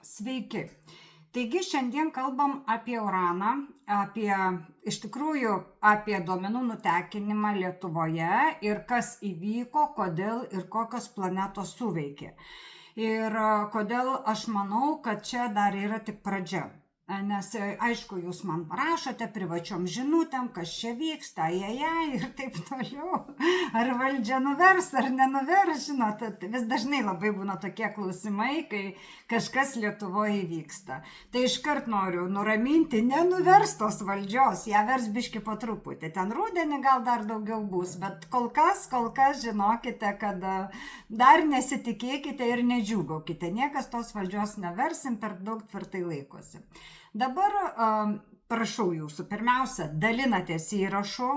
Sveiki. Taigi šiandien kalbam apie uraną, iš tikrųjų apie duomenų nutekinimą Lietuvoje ir kas įvyko, kodėl ir kokios planetos suveikė. Ir kodėl aš manau, kad čia dar yra tik pradžia. Nes aišku, jūs man parašote privačiom žinutėm, kas čia vyksta, ir taip toliau. Ar valdžia nuvers, ar nenuvers, žinot, vis dažnai labai būna tokie klausimai, kai kažkas Lietuvoje vyksta. Tai iškart noriu nuraminti, nenuvers tos valdžios, ją vers biški po truputį. Ten rudenį gal dar daugiau bus, bet kol kas žinokite, kad dar nesitikėkite ir nedžiūgaukite. Niekas tos valdžios neversim, per daug tvirtai laikosi. Dabar prašau jūsų, pirmiausia, dalinatės įrašu,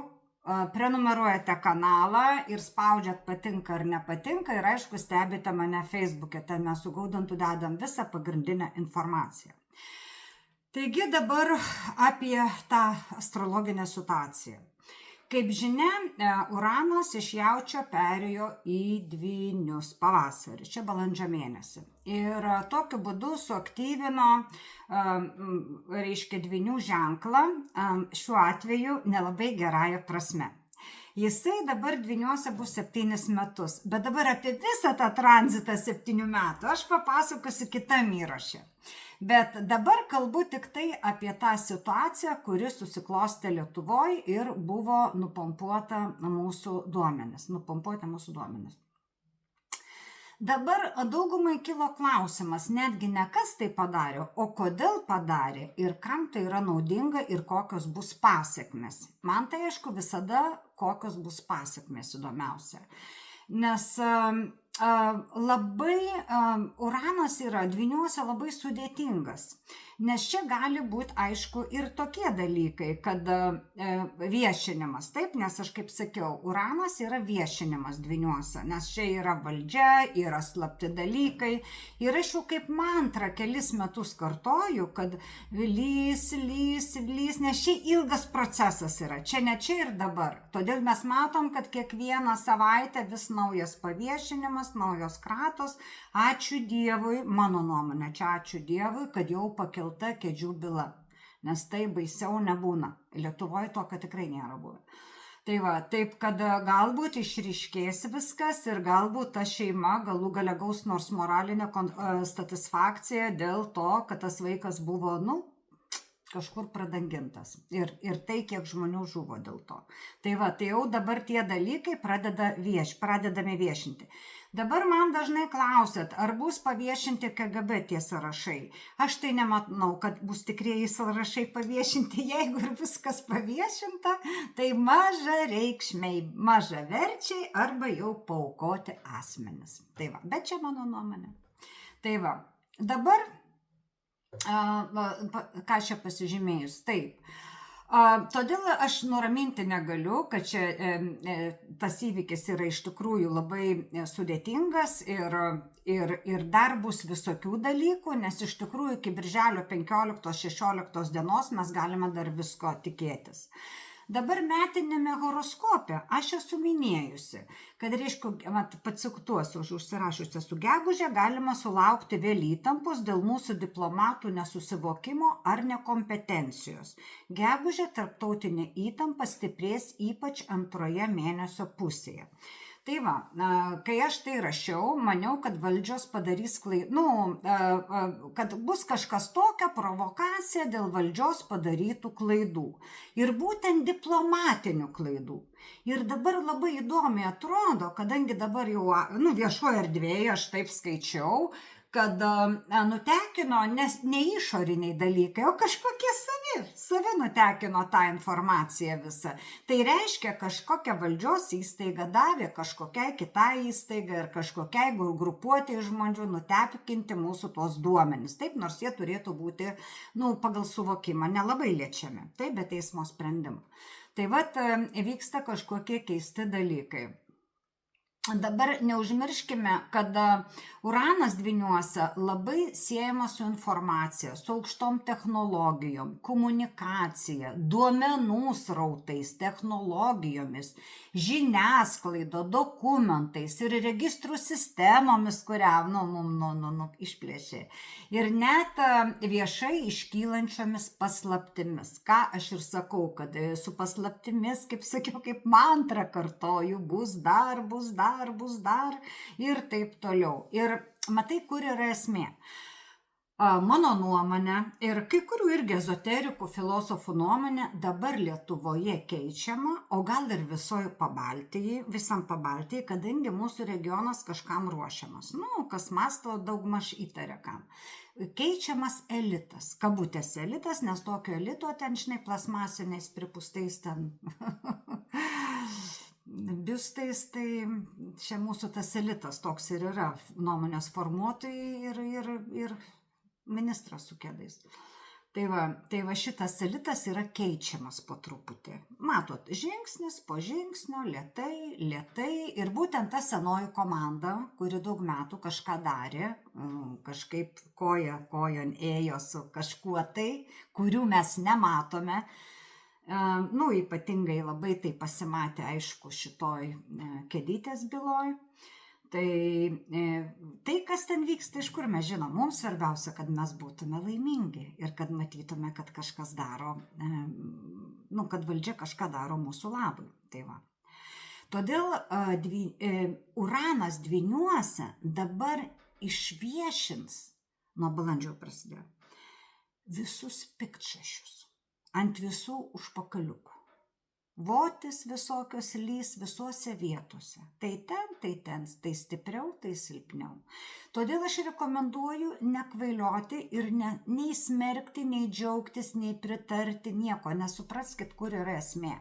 prenumeruojate kanalą ir spaudžiat patinka ar nepatinka ir aišku stebite mane Facebook'e, ten mes su Gaudantu dedam visą pagrindinę informaciją. Taigi dabar apie tą astrologinę situaciją. Kaip žinia, uranas iš Jaučio perėjo į Dvynius pavasarį, čia balandžio mėnesį. Ir tokiu būdu suaktyvino, Dvynių ženklą, šiuo atveju nelabai gerąją prasme. Jisai dabar Dvyniuose bus 7 metus, bet dabar apie visą tą tranzitą 7 metų aš papasakosiu kitam įraše. Bet dabar kalbu tik tai apie tą situaciją, kuri susiklostė Lietuvoje ir buvo nupompuota mūsų duomenis. Dabar daugumai kilo klausimas, netgi ne kas tai padarė, o kodėl padarė ir kam tai yra naudinga ir kokios bus pasekmės. Man tai aišku visada kokios bus pasekmės įdomiausia. Nes uranas yra Dvyniuose labai sudėtingas, nes čia gali būti aišku ir tokie dalykai, kad viešinimas, taip, nes aš kaip sakiau, uranas yra viešinimas Dvyniuose, nes čia yra valdžia, yra slapti dalykai ir aš jau kaip mantrą kelis metus kartoju, kad lys, nes čia ilgas procesas yra, čia ne čia ir dabar, todėl mes matom, kad kiekvieną savaitę vis naujas paviešinimas, naujos kratos, ačiū Dievui, mano nuomonė, čia ačiū Dievui, kad jau pakelta kėdžių byla, nes tai baisiau nebūna, Lietuvoje to, kad tikrai nėra buvę. Tai va, taip, kad galbūt išryškės viskas ir galbūt ta šeima galų gale gaus nors moralinę satisfakciją dėl to, kad tas vaikas buvo, kažkur pradangintas. Ir tai, kiek žmonių žuvo dėl to. Tai va, tai jau dabar tie dalykai pradedame viešinti. Dabar man dažnai klausėt, ar bus paviešinti KGB tie sąrašai. Aš tai nematau, kad bus tikrieji sąrašai paviešinti. Jeigu ir viskas paviešinta, tai mažareikšmiai, mažaverčiai arba jau paaukoti asmenis. Tai va, bet čia mano nuomonė. Tai va, dabar ką čia pasižymėjus, taip. Todėl aš nuraminti negaliu, kad čia tas įvykis yra iš tikrųjų labai sudėtingas ir dar bus visokių dalykų, nes iš tikrųjų iki birželio 15-16 dienos mes galime dar visko tikėtis. Dabar metinėme horoskope aš esu minėjusi, kad pacituosiu, užsirašiusi su gegužė, galima sulaukti vėl įtampos dėl mūsų diplomatų nesusivokimo ar nekompetencijos. Gegužė tarptautinė įtampa stiprės ypač antroje mėnesio pusėje. Tai va, kai aš tai rašiau, maniau, kad valdžios padarys kad bus kažkas tokia provokacija dėl valdžios padarytų klaidų. Ir būtent diplomatinių klaidų. Ir dabar labai įdomiai atrodo, kadangi dabar jau viešoje erdvėje aš taip skaičiau, kad nutekino ne išoriniai dalykai, o kažkokie savi nutekino tą informaciją visą. Tai reiškia, kažkokia valdžios įstaiga davė kažkokiai kitai įstaigai ir kažkokiai grupuotei žmonių nutekinti mūsų tos duomenis. Taip, nors jie turėtų būti, pagal suvokimą nelabai liečiami, taip, be teismo sprendimo. Tai vat vyksta kažkokie keisti dalykai. Dabar neužmirškime, kad uranas dvyniuose labai siejamas su informacija, su aukštom technologijom, komunikacija, duomenų srautais, technologijomis, žiniasklaido, dokumentais ir registrų sistemomis, kurią išplėšė. Ir net viešai iškylančiomis paslaptimis. Ką aš ir sakau, kad su paslaptimis, kaip sakiau, kaip mantrą kartoju, bus dar ir taip toliau. Ir matai, kur yra esmė. Mano nuomonė ir kai kurių irgi ezoterikų, filosofų nuomonė dabar Lietuvoje keičiama, o gal ir visam Pabaltijai, kadangi mūsų regionas kažkam ruošiamas. Kas masto, daugmaž įtaria kam. Keičiamas elitas, kabutėse elitas, nes tokio elito ten, plasmasiniais pripūstais ten biustais, tai čia mūsų tas elitas toks ir yra, nuomonės formuotojai ir ministras su kėdais. Tai va šitas elitas yra keičiamas po truputį. Matot, žingsnis po žingsnio, lėtai ir būtent ta senoji komanda, kuri daug metų kažką darė, kažkaip kojon ėjo su kažkuo tai, kurių mes nematome. Ypatingai labai tai pasimatė, aišku, šitoj Kėdytės byloj. Tai, kas ten vyksta, iš kur mes žinom, mums svarbiausia, kad mes būtume laimingi ir kad matytume, kad kažkas daro, kad valdžia kažką daro mūsų labui. Tai va. Todėl uranas dvyniuose dabar išviešins, nuo balandžio prasidėjo, visus piktšašius ant visų užpakaliukų. Votis visokios lys visuose vietose. Tai ten, tai stipriau, tai silpniau. Todėl aš rekomenduoju nekvailioti ir nei smerkti, nei džiaugtis, nei pritarti, nieko. Nesupraskit, kur yra esmė.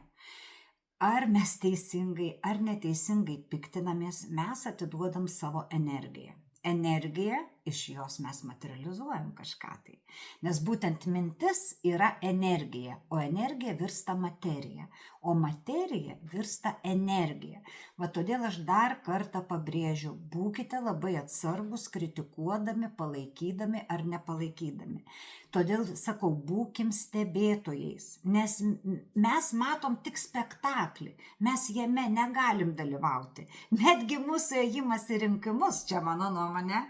Ar mes teisingai, ar neteisingai piktinamės, mes atiduodam savo energiją. Energiją, iš jos mes materializuojam kažką tai. Nes būtent mintis yra energija, o energija virsta materija, o materija virsta energija. Va todėl aš dar kartą pabrėžiu, būkite labai atsargus, kritikuodami, palaikydami ar nepalaikydami. Todėl sakau, būkim stebėtojais, nes mes matom tik spektaklį, mes jame negalim dalyvauti. Netgi mūsų ėjimas į rinkimus, čia mano nuomonė,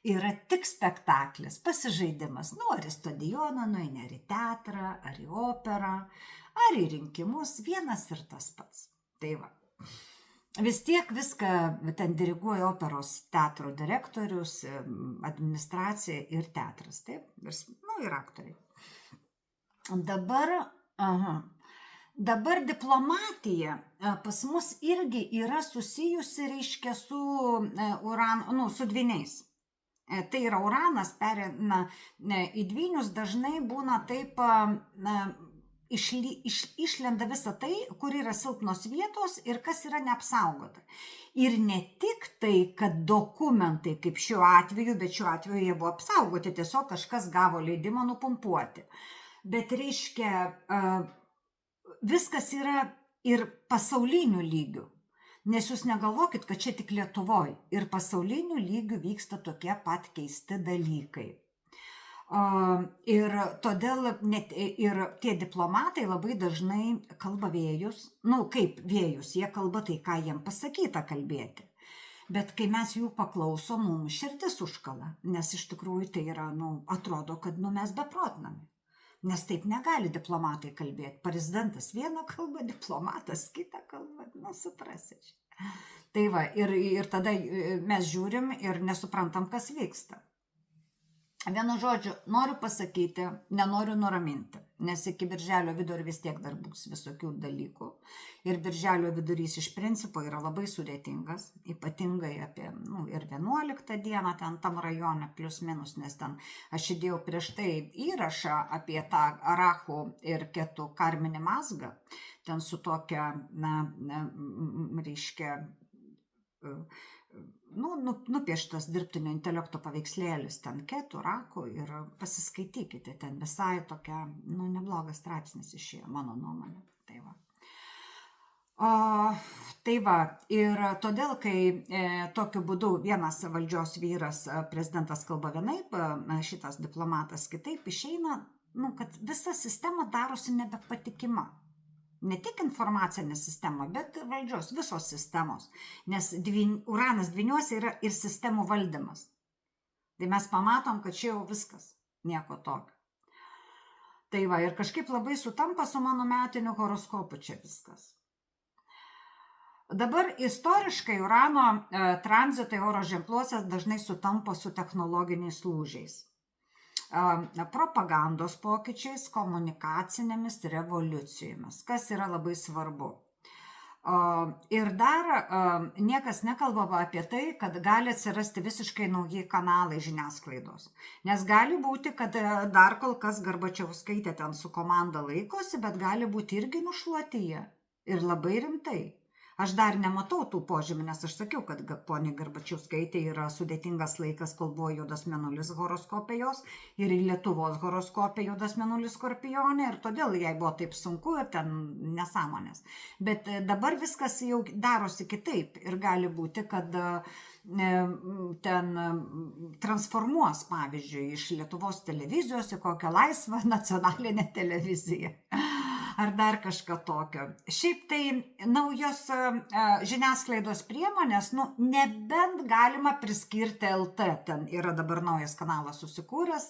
yra tik spektaklis, pasižaidimas. Ar į stadioną, nueini, ar į teatrą, ar į operą, ar į rinkimus, vienas ir tas pats. Tai va. Vis tiek viską ten diriguoja operos teatro direktorius, administracija ir teatras, taip? Ir aktoriai. Dabar diplomatija pas mus irgi yra susijusi, reiškia, su dvyniais. Tai yra uranas perina į dvynius, dažnai būna taip, išlenda visą tai, kur yra silpnos vietos ir kas yra neapsaugota. Ir ne tik tai, kad dokumentai, kaip šiuo atveju, bet šiuo atveju jie buvo apsaugoti, tiesiog kažkas gavo leidimą nupumpuoti. Bet reiškia, viskas yra ir pasauliniu lygiu. Nes jūs negalvokit, kad čia tik Lietuvoje. Ir pasauliniu lygiu vyksta tokie pat keisti dalykai. Ir todėl ir tie diplomatai labai dažnai kalba vėjus. Kaip vėjus, jie kalba tai, ką jiem pasakyta kalbėti. Bet kai mes jų paklausom, mums širdis užkala. Nes iš tikrųjų tai yra, atrodo, kad mes beprotnami. Nes taip negali diplomatai kalbėti. Prezidentas vieną kalbą, diplomatas kitą kalbą, suprasit. Tai va, ir tada mes žiūrim ir nesuprantam, kas vyksta. Vienu žodžiu, noriu pasakyti, nenoriu nuraminti, nes iki birželio vidurio vis tiek dar bus visokių dalykų. Ir birželio vidurys iš principo yra labai sudėtingas, ypatingai apie ir 11 dieną ten tam rajone plius minus, nes ten aš įdėjau prieš tai įrašą apie tą Arachų ir Ketų karminį mazgą, ten su tokia, reiškia, nupieštas dirbtinio intelekto paveikslėlis ten Ketų, Rakų ir pasiskaitykite, ten visai tokia, neblogas straipsnis išėjo, mano nuomonė. Tai va. Tai va, ir todėl, kai tokiu būdu vienas valdžios vyras, prezidentas kalba vienaip, šitas diplomatas kitaip, išeina, kad visa sistema darosi nebepatikima. Ne tik informacinė sistema, bet valdžios visos sistemos, nes uranas dvyniuose yra ir sistemų valdymas. Tai mes pamatom, kad čia jau viskas, nieko tokio. Tai va, ir kažkaip labai sutampa su mano metiniu horoskopu čia viskas. Dabar istoriškai urano tranzitai oro ženkluose dažnai sutampa su technologiniais lūžiais, propagandos pokyčiais, komunikacinėmis revoliucijomis, kas yra labai svarbu. Ir dar niekas nekalba apie tai, kad gali atsirasti visiškai nauji kanalai žiniasklaidos. Nes gali būti, kad dar kol kas Garbačiauskaitė ten su komanda laikosi, bet gali būti irgi nušluoti jie. Ir labai rimtai. Aš dar nematau tų požymių, nes aš sakiau, kad poniai Garbačiauskaitė yra sudėtingas laikas, kol buvo juodas mėnulis horoskopė jos ir Lietuvos horoskopė juodas mėnulis Skorpione ir todėl jai buvo taip sunku ir ten nesąmonės. Bet dabar viskas jau darosi kitaip ir gali būti, kad ten transformuos, pavyzdžiui, iš Lietuvos televizijos į kokią laisvą nacionalinę televiziją. Ar dar kažką tokio. Šiaip tai naujos žiniasklaidos priemonės, nebent galima priskirti LT, ten yra dabar naujas kanalas susikūręs,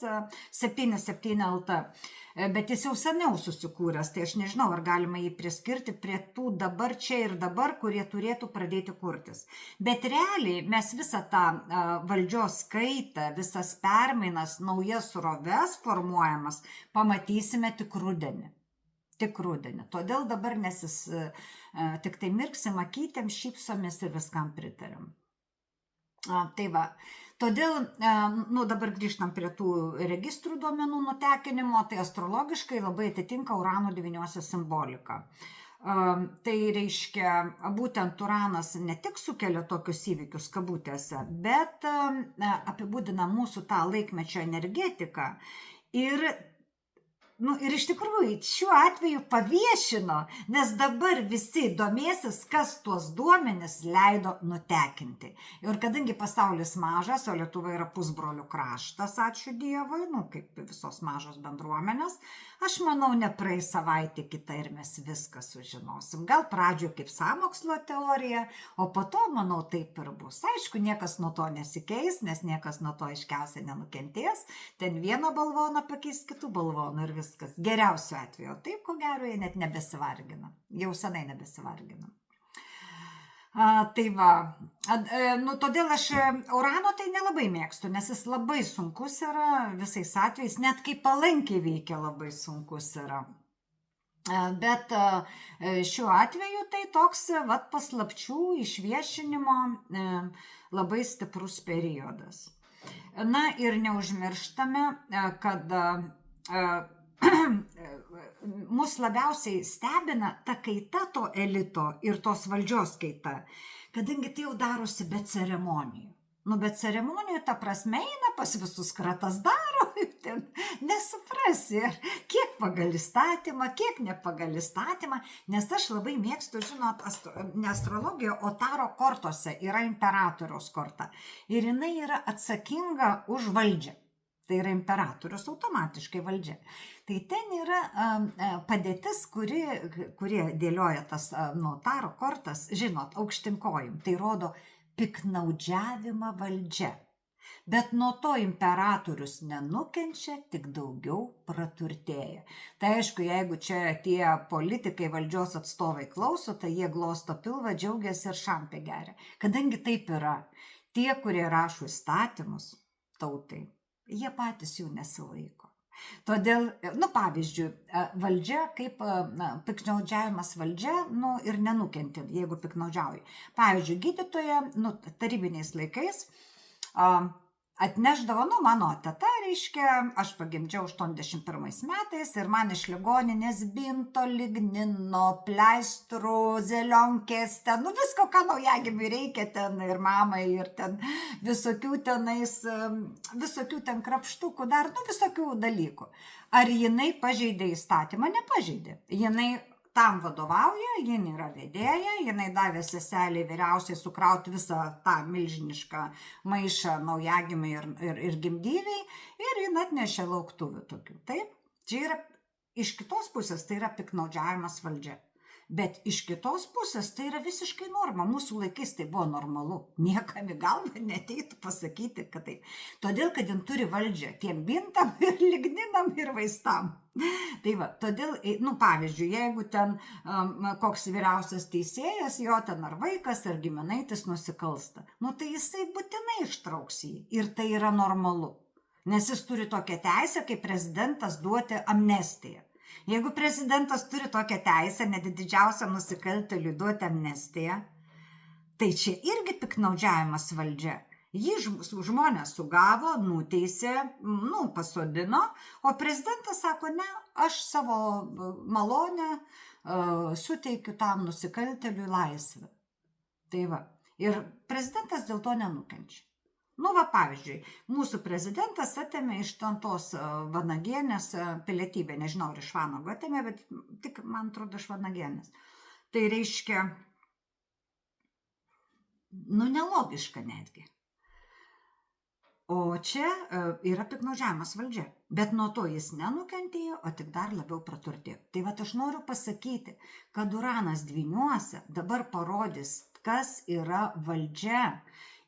77 LT, bet jis jau seniau susikūręs, tai aš nežinau, ar galima jį priskirti prie tų dabar čia ir dabar, kurie turėtų pradėti kurtis. Bet realiai mes visą tą valdžios kaitą, visas permainas, naujas sroves formuojamas, pamatysime tik rudenį. Tik rudenį. Todėl dabar tik tai mirksim akytėm, šypsomės ir viskam pritariam. Tai va. Todėl, dabar grįžtam prie tų registrų duomenų nutekinimo, tai astrologiškai labai atitinka urano dvyniuose simboliką. Tai reiškia, būtent uranas ne tik sukelia tokius įvykius kabutėse, bet apibūdina mūsų tą laikmečio energetiką ir iš tikrųjų šiuo atveju paviešino, nes dabar visi domėsis, kas tuos duomenis leido nutekinti. Ir kadangi pasaulis mažas, o Lietuva yra pusbrolių kraštas, ačiū Dievui, kaip visos mažos bendruomenės, aš manau, nepraeis savaitė kita ir mes viską sužinosim. Gal pradžio kaip sąmokslo teorija, o po to, manau, taip ir bus. Aišku, niekas nuo to nesikeis, nes niekas nuo to aiškiausiai nenukentės. Ten vieną balvoną pakeis kitų balvonų ir viskas. Geriausiu atveju. Taip, ko gero, jie net nebesivargina. Jau senai nebesivargina. Tai va. Todėl aš urano tai nelabai mėgstu, nes jis labai sunkus yra visais atvejais, net kai palankiai veikia labai sunkus yra. Bet šiuo atveju tai toks paslapčių išviešinimo labai stiprus periodas. Na ir neužmirštame, kad mus labiausiai stebina ta kaita to elito ir tos valdžios kaita, kadangi tai jau darosi be ceremonijų. Be ceremonijų ta prasme eina pas visus kratas daro, ten nesuprasi, kiek pagal įstatymą, kiek ne pagal įstatymą, nes aš labai mėgstu, žinot, ne astrologiją, o taro kortose yra imperatoriaus korta ir jinai yra atsakinga už valdžią. Tai yra imperatorius automatiškai valdžia. Tai ten yra padėtis, kurie dėlioja tas taro kortas, žinot, aukštinkojim. Tai rodo piknaudžiavimą valdžia. Bet nuo to imperatorius nenukenčia, tik daugiau praturtėja. Tai aišku, jeigu čia tie politikai valdžios atstovai klauso, tai jie glosto pilvą, džiaugiasi ir šampę geria. Kadangi taip yra, tie, kurie rašo įstatymus tautai, jie patys jų nesilaiko. Todėl, pavyzdžiui, valdžia kaip piknaudžiavimas valdžia, ir nenukenti, jeigu piknaudžiauji. Pavyzdžiui, gydytoja, tarybiniais laikais atneždavo, mano teta, reiškia, aš pagimdžiau 81 metais ir man iš ligoninės binto, lignino, pleistrų, zelionkės, ten, visko, ką naujagimiui reikia ten ir mamai, ir ten visokių ten krapštukų, dar, visokių dalykų. Ar jinai pažeidė įstatymą? Nepažeidė. Jinai tam vadovauja, jin yra vedėja, jinai davė seselį vyriausiai sukrauti visą tą milžinišką maišą naujagimiai ir gimdyviai ir jin atnešė lauktuvių tokių. Taip, čia yra iš kitos pusės tai yra piktnaudžiavimas valdžia. Bet iš kitos pusės tai yra visiškai norma. Mūsų laikais tai buvo normalu. Niekam į galvą neteitų pasakyti, kad taip. Todėl, kad jin turi valdžią tiem bintam ir ligninam ir vaistam. Tai va, todėl, pavyzdžiui, jeigu ten koks vyriausias teisėjas, jo ten ar vaikas, ar giminaitis nusikalsta, tai jisai būtinai ištrauks jį. Ir tai yra normalu. Nes jis turi tokią teisę, kaip prezidentas duoti amnestiją. Jeigu prezidentas turi tokią teisę, net didžiausiam nusikaltėliui duoti amnestiją, tai čia irgi piktnaudžiavimas valdžia. Jį žmonės sugavo, nuteisė, pasodino, o prezidentas sako, ne, aš savo malonę suteikiu tam nusikaltėliui laisvę. Tai va, ir prezidentas dėl to nenukenčia. Pavyzdžiui, mūsų prezidentas atėmė iš tos Vanagienės pilietybę, nežinau, ar iš Vanago atėmė, bet tik, man atrodo, iš Vanagienės. Tai reiškia, nelogiška netgi. O čia yra piktnaudžiavimas valdžia, bet nuo to jis nenukentėjo, o tik dar labiau praturtėjo. Tai va, aš noriu pasakyti, kad Uranas dvyniuose dabar parodys, kas yra valdžia.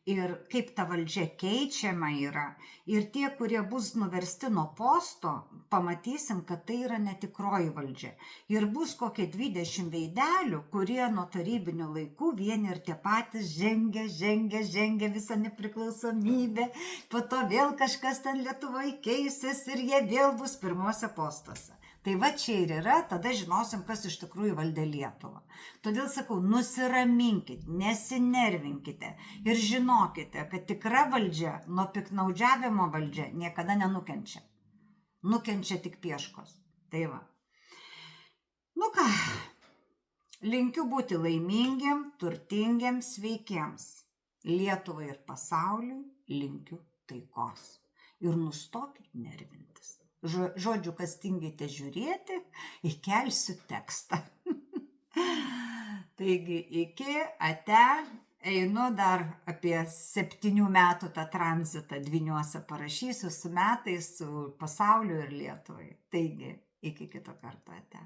Ir kaip ta valdžia keičiama yra. Ir tie, kurie bus nuversti nuo posto, pamatysim, kad tai yra netikroji valdžia. Ir bus kokie 20 veidelių, kurie nuo tarybinių laikų vieni ir tie patys žengia visą nepriklausomybę. Po to vėl kažkas ten Lietuvoje keisis ir jie vėl bus pirmuose postuose. Tai va čia ir yra, tada žinosim, kas iš tikrųjų valdė Lietuvą. Todėl sakau, nusiraminkit, nesinervinkite ir žinokite, kad tikra valdžia nuo piktnaudžiavimo valdžia niekada nenukenčia. Nukenčia tik pieškos. Tai va. Ką, linkiu būti laimingiem, turtingiem, sveikiems. Lietuvai ir pasauliui linkiu taikos. Ir nustokit nervintis. Žodžiu, kas tingite žiūrėti, įkelsiu tekstą. Taigi, iki, ate, einu dar apie 7 metų tą tranzitą dvyniuose parašysiu su metais, su pasauliu ir Lietuvai. Taigi, iki kito karto, ate.